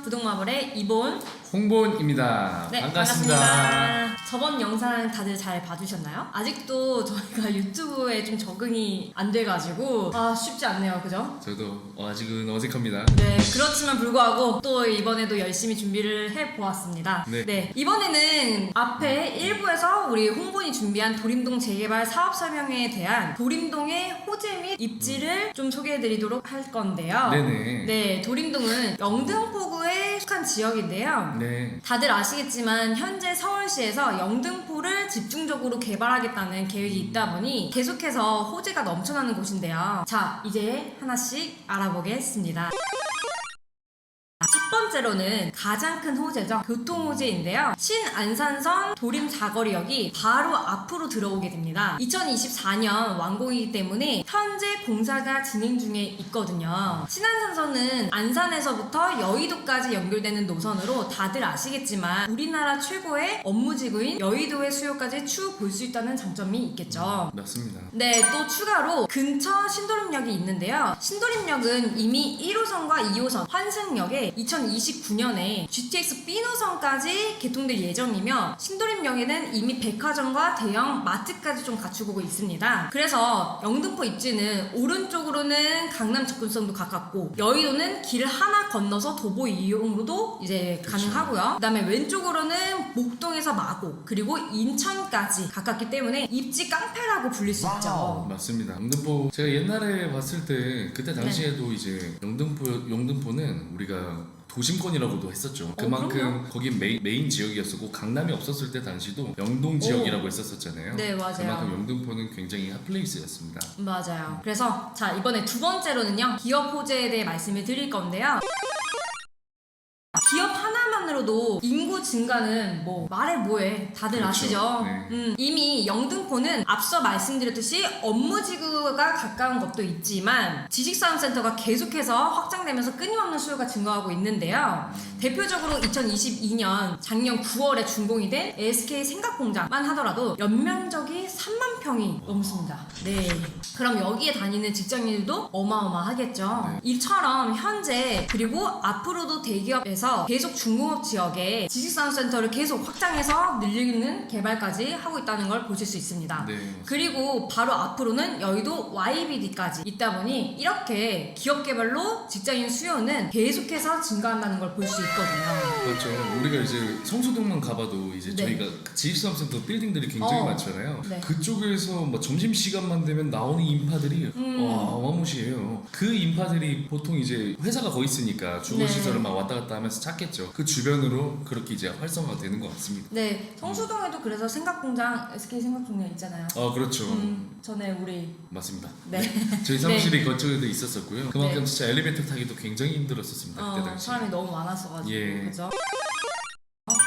부동마블의 이본 홍본입니다. 네, 반갑습니다. 저번 영상 다들 잘 봐주셨나요? 아직도 저희가 유튜브에 좀 적응이 안 돼가지고 쉽지 않네요, 그죠? 저도 아직은 어색합니다. 네, 그렇지만 불구하고 또 이번에도 열심히 준비를 해보았습니다. 네. 이번에는 앞에 1부에서 우리 홍본이 준비한 도림동 재개발 사업 설명회에 대한 도림동의 호재 및 입지를 좀 소개해드리도록 할 건데요. 네네. 네, 도림동은 영등포구에 속한 지역인데요. 네. 다들 아시겠지만 현재 서울시에서 영등포를 집중적으로 개발하겠다는 계획이 있다 보니 계속해서 호재가 넘쳐나는 곳인데요. 자, 이제 하나씩 알아보겠습니다. 첫 번째로는 가장 큰 호재죠. 교통 호재인데요. 신안산선 도림 사거리역이 바로 앞으로 들어오게 됩니다. 2024년 완공이기 때문에 현재 공사가 진행 중에 있거든요. 신안산선은 안산에서부터 여의도까지 연결되는 노선으로 다들 아시겠지만 우리나라 최고의 업무지구인 여의도의 수요까지 추 볼 수 있다는 장점이 있겠죠. 맞습니다. 네, 또 추가로 근처 신도림역이 있는데요. 신도림역은 이미 1호선과 2호선 환승역에 2029년에 GTX B 노선까지 개통될 예정이며 신도림역에는 이미 백화점과 대형 마트까지 좀 갖추고 있습니다. 그래서 영등포 입지는 오른쪽으로는 강남 접근성도 가깝고 여의도는 길을 하나 건너서 도보 이용으로도 이제 가능하고요. 그다음에 왼쪽으로는 목동에서 마곡 그리고 인천까지 가깝기 때문에 입지 깡패라고 불릴 수 있죠. 맞습니다. 영등포 제가 옛날에 봤을 때 그때 당시에도 이제 영등포는 우리가 도심권이라고도 했었죠. 그만큼 그럼요. 거기 메인 지역이었었고 강남이 없었을 때 당시도 영동 지역이라고 했었잖아요. 네, 맞아요. 그만큼 영등포는 굉장히 핫플레이스였습니다. 맞아요. 그래서 자, 이번에 두 번째로는요, 기업 호재에 대해 말씀을 드릴 건데요. 기업 하나만으로도 인구 증가는 뭐 말해 뭐해 다들 그렇죠. 아시죠? 네. 이미 영등포는 앞서 말씀드렸듯이 업무지구가 가까운 것도 있지만 지식산업센터가 계속해서 확장되면서 끊임없는 수요가 증가하고 있는데요. 대표적으로 2022년 작년 9월에 준공이 된 SK 생각공장만 하더라도 연면적이 3만 평이 넘습니다. 네. 그럼 여기에 다니는 직장인들도 어마어마하겠죠. 네. 이처럼 현재 그리고 앞으로도 대기업에서 계속 중공업 지역에 지식산업센터를 계속 확장해서 늘리는 개발까지 하고 있다는 걸 보실 수 있습니다. 네. 그리고 바로 앞으로는 여의도 YBD까지 있다 보니 이렇게 기업 개발로 직장인 수요는 계속해서 증가한다는 걸 볼 수 있거든요. 맞죠. 우리가 이제 성수동만 가봐도 이제 네. 저희가 지식산업센터 빌딩들이 굉장히 많잖아요. 네. 그쪽에서 뭐 점심 시간만 되면 나오는 인파들이 어마무시해요. 그 인파들이 보통 이제 회사가 거기 있으니까 주거 네. 시설을 막 왔다 갔다 하면서 찾겠죠. 그 주변으로 그렇게 이제 활성화가 되는 것 같습니다. 네, 성수동에도 그래서 생각공장, SK 생각공장 있잖아요. 그렇죠. 전에 우리 맞습니다. 네. 저희 사무실이 그쪽에도 있었었고요. 그만큼 네. 진짜 엘리베이터 타기도 굉장히 힘들었었습니다. 그때 당시. 사람이 너무 많았어가지고 예. 그죠?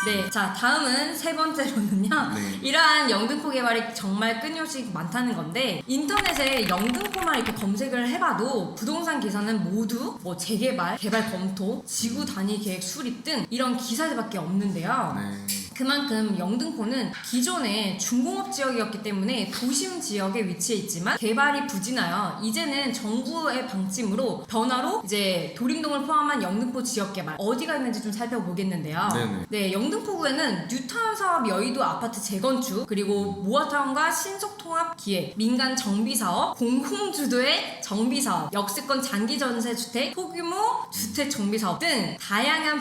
네, 자 다음은 세 번째로는요. 네. 이러한 영등포 개발이 정말 끊임없이 많다는 건데 인터넷에 영등포만 이렇게 검색을 해봐도 부동산 기사는 모두 뭐 재개발, 개발 검토, 지구 단위 계획 수립 등 이런 기사들밖에 없는데요. 네. 그만큼 영등포는 기존에 중공업 지역이었기 때문에 도심 지역에 위치해 있지만 개발이 부진하여 이제는 정부의 방침으로 변화로 이제 도림동을 포함한 영등포 지역 개발 어디가 있는지 좀 살펴보겠는데요. 네네. 네, 영등포구에는 뉴타운 사업 여의도 아파트 재건축 그리고 모아타운과 신속통합 기획, 민간 정비 사업, 공공주도의 정비 사업, 역세권 장기 전세 주택, 소규모 주택 정비 사업 등 다양한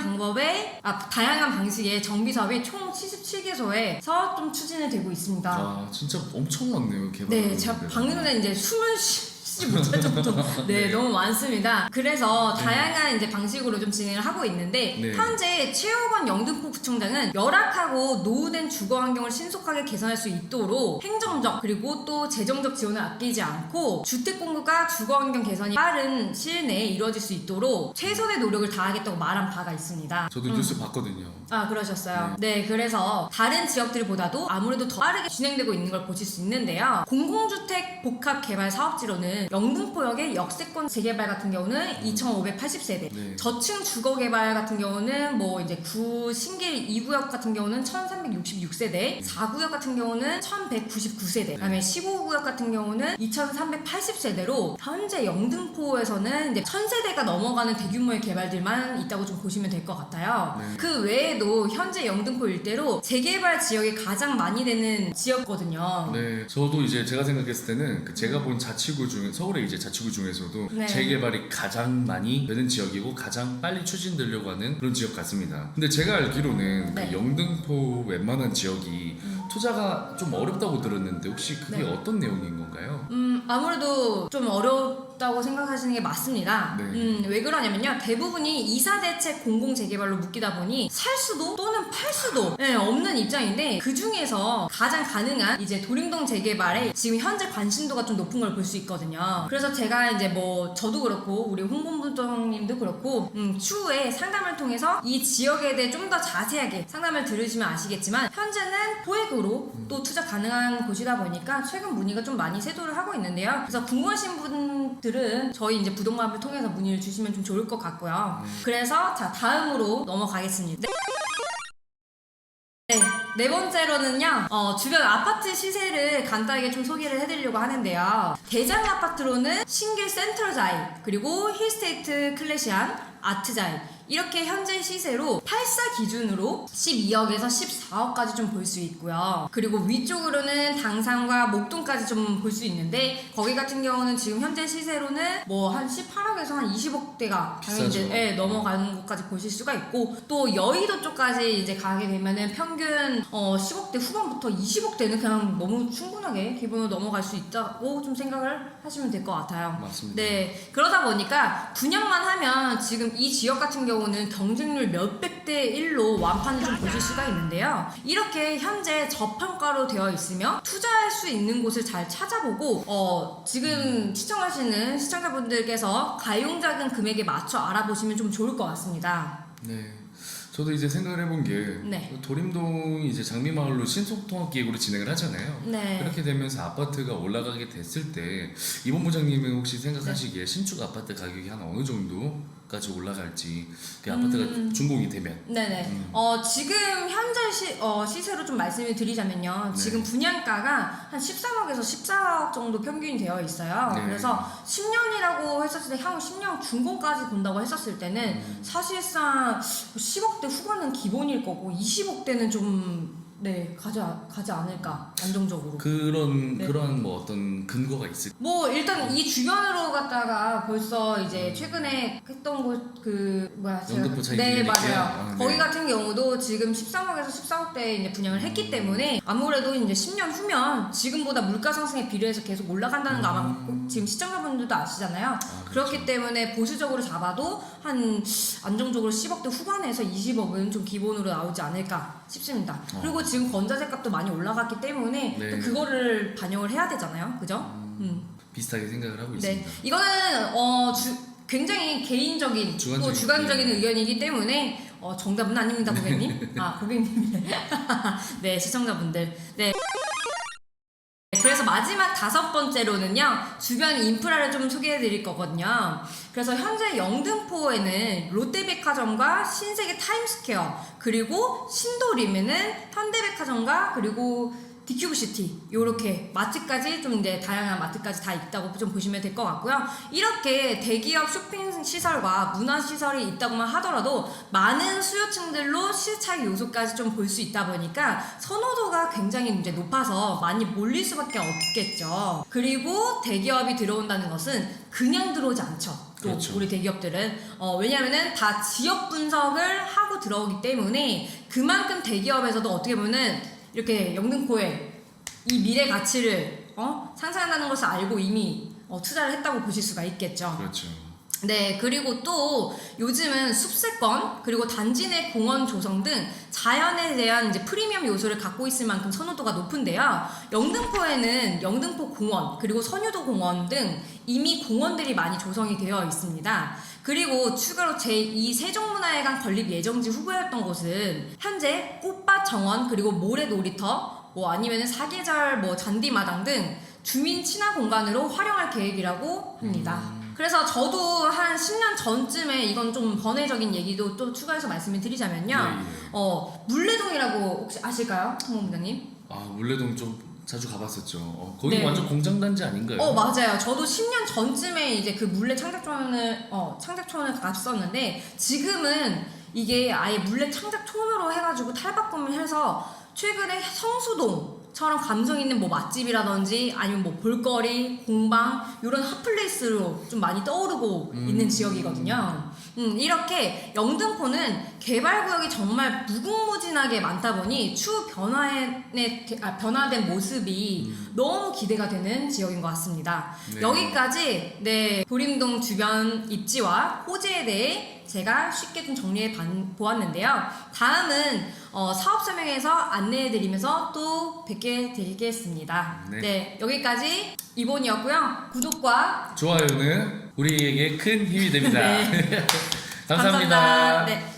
방식의 정비 사업이 총 77개소에서 좀 추진이 되고 있습니다. 진짜 엄청 많네요. 개발. 네, 제가 방금 전에 이제 숨을 쉬지 못할 정도로 네, 너무 많습니다. 그래서 다양한 이제 방식으로 좀 진행을 하고 있는데 네. 현재 최호건 영등포구청장은 열악하고 노후된 주거 환경을 신속하게 개선할 수 있도록 행정적 그리고 또 재정적 지원을 아끼지 않고 주택 공급과 주거 환경 개선이 빠른 시일 내에 이루어질 수 있도록 최선의 노력을 다하겠다고 말한 바가 있습니다. 저도 뉴스 봤거든요. 그러셨어요. 네, 그래서 다른 지역들보다도 아무래도 더 빠르게 진행되고 있는 걸 보실 수 있는데요. 공공주택 복합 개발 사업지로는 경우는 영등포역의 역세권 재개발 같은 경우는 2,580세대, 네. 저층 주거 개발 같은 경우는 뭐 이제 신길 2구역 같은 경우는 1,366세대, 4구역 같은 경우는 1,199세대, 그다음에 15구역 같은 경우는 2,380세대로 현재 영등포에서는 이제 1,000세대가 넘어가는 대규모의 개발들만 있다고 좀 보시면 될 것 같아요. 네. 그 외에도 현재 영등포 일대로 재개발 지역이 가장 많이 되는 지역거든요. 네, 저도 이제 제가 생각했을 때는 제가 본 자치구 중에 서울의 이제 자치구 중에서도 네. 재개발이 가장 많이 되는 지역이고 가장 빨리 추진되려고 하는 그런 지역 같습니다. 근데 제가 알기로는 네. 그 영등포 웬만한 지역이 투자가 좀 어렵다고 들었는데 혹시 그게 네. 어떤 내용인 건가요? 아무래도 좀 어렵다고 생각하시는 게 맞습니다. 네. 왜 그러냐면요. 대부분이 이사대책 공공재개발로 묶이다 보니 살 수도 또는 팔 수도 없는 입장인데 그 중에서 가장 가능한 이제 도림동 재개발에 지금 현재 관심도가 좀 높은 걸 볼 수 있거든요. 그래서 제가 이제 뭐 저도 그렇고 우리 홍보부장님도 그렇고 추후에 상담을 통해서 이 지역에 대해 좀 더 자세하게 상담을 들으시면 아시겠지만 현재는 포획으로 또 투자 가능한 곳이다 보니까 최근 문의가 좀 많이 쇄도를 하고 있는데요. 그래서 궁금하신 분들은 저희 이제 부동마블 통해서 문의를 주시면 좀 좋을 것 같고요. 그래서 자 다음으로 넘어가겠습니다. 네 번째로는요, 주변 아파트 시세를 간단하게 좀 소개를 해드리려고 하는데요. 대장 아파트로는 신길 센트럴자이, 그리고 힐스테이트 클래시안, 아트자이, 이렇게 현재 시세로 8사 기준으로 12억에서 14억까지 좀 볼 수 있고요. 그리고 위쪽으로는 당산과 목동까지 좀 볼 수 있는데 거기 같은 경우는 지금 현재 시세로는 뭐 한 18억에서 한 20억대가 당연히 이제 넘어가는 곳까지 보실 수가 있고 또 여의도 쪽까지 이제 가게 되면은 평균 10억대 후반부터 20억대는 그냥 너무 충분하게 기본으로 넘어갈 수 있다고 좀 생각을 하시면 될 것 같아요. 맞습니다. 네, 그러다 보니까 분양만 하면 지금 이 지역 같은 경우는 경쟁률 몇백 대 1로 완판을 좀 보실 수가 있는데요. 이렇게 현재 저평가로 되어 있으며 투자할 수 있는 곳을 잘 찾아보고 지금 시청하시는 시청자분들께서 가용자금 금액에 맞춰 알아보시면 좀 좋을 것 같습니다. 네. 저도 이제 생각을 해본 게 네. 도림동이 이제 장미마을로 신속통합기획으로 진행을 하잖아요. 네. 그렇게 되면서 아파트가 올라가게 됐을 때 이번 부장님은 혹시 생각하시기에 신축 아파트 가격이 한 어느 정도까지 올라갈지 그 아파트가 준공이 되면 네네. 지금 현재 시세로 좀 말씀을 드리자면요. 네. 지금 분양가가 한 13억에서 14억 정도 평균이 되어 있어요. 네. 그래서 10년이라고 했었을 때 향후 10년 준공까지 본다고 했었을 때는 사실상 10억대 후반은 기본일 거고 20억대는 좀 가지 않을까 안정적으로. 그런 뭐 어떤 근거가 있을. 뭐 일단 이 주변으로 갔다가 벌써 이제 최근에 했던 곳 영등포 차이 네 기획이요? 맞아요. 거기 같은 경우도 지금 13억에서 14억대 이제 분양을 했기 때문에 아무래도 이제 10년 후면 지금보다 물가 상승에 비례해서 계속 올라간다는 거 아마 지금 시청자분들도 아시잖아요. 그렇죠. 그렇기 때문에 보수적으로 잡아도 한 안정적으로 10억대 후반에서 20억은 좀 기본으로 나오지 않을까 싶습니다. 그리고 지금 건자재 값도 많이 올라갔기 때문에 네. 또 그거를 반영을 해야 되잖아요. 그죠? 비슷하게 생각을 하고 네. 있습니다. 이거는 굉장히 개인적인 또 주관적인 의견이기 때문에 정답은 아닙니다, 고객님. 고객님. 네, 시청자분들. 네. 그래서 마지막 5번째로는요 주변 인프라를 좀 소개해 드릴 거거든요. 그래서 현재 영등포에는 롯데백화점과 신세계 타임스퀘어 그리고 신도림에는 현대백화점과 그리고 디큐브시티 요렇게 마트까지 좀 이제 다양한 마트까지 다 있다고 좀 보시면 될 것 같고요. 이렇게 대기업 쇼핑 시설과 문화 시설이 있다고만 하더라도 많은 수요층들로 시차익 요소까지 좀 볼 수 있다 보니까 선호도가 굉장히 이제 높아서 많이 몰릴 수밖에 없겠죠. 그리고 대기업이 들어온다는 것은 그냥 들어오지 않죠. 또 그렇죠. 우리 대기업들은 왜냐면은 다 지역 분석을 하고 들어오기 때문에 그만큼 대기업에서도 어떻게 보면은 이렇게 영등포에 이 미래 가치를 상상한다는 것을 알고 이미 투자를 했다고 보실 수가 있겠죠. 그렇죠. 네, 그리고 또 요즘은 숲세권 그리고 단지 내 공원 조성 등 자연에 대한 이제 프리미엄 요소를 갖고 있을 만큼 선호도가 높은데요. 영등포에는 영등포 공원 그리고 선유도 공원 등 이미 공원들이 많이 조성이 되어 있습니다. 그리고 추가로 제2 세종문화회관 건립 예정지 후보였던 곳은 현재 꽃밭 정원 그리고 모래 놀이터 아니면은 사계절 잔디마당 등 주민 친화 공간으로 활용할 계획이라고 합니다. 그래서 저도 한 10년 전쯤에 이건 좀 번외적인 얘기도 또 추가해서 말씀을 드리자면요. 네, 물레동이라고 혹시 아실까요? 홍 본부장님? 아 물레동 좀 자주 가봤었죠. 거기 네. 완전 공장단지 아닌가요? 맞아요. 저도 10년 전쯤에 이제 그 물레 창작촌을 갔었는데 지금은 이게 아예 물레 창작촌으로 해가지고 탈바꿈을 해서 최근에 성수동처럼 감성 있는 뭐 맛집이라든지 아니면 뭐 볼거리, 공방 이런 핫플레이스로 좀 많이 떠오르고 있는 지역이거든요. 이렇게 영등포는 개발구역이 정말 무궁무진하게 많다 보니 추후 변화된 모습이 너무 기대가 되는 지역인 것 같습니다. 네. 여기까지 도림동 주변 입지와 호재에 대해 제가 쉽게 좀 정리해 보았는데요. 다음은 사업 설명에서 안내해드리면서 또 뵙게 되겠습니다. 네. 여기까지 이본이었고요. 구독과 좋아요는 우리에게 큰 힘이 됩니다. 네. 감사합니다. 네.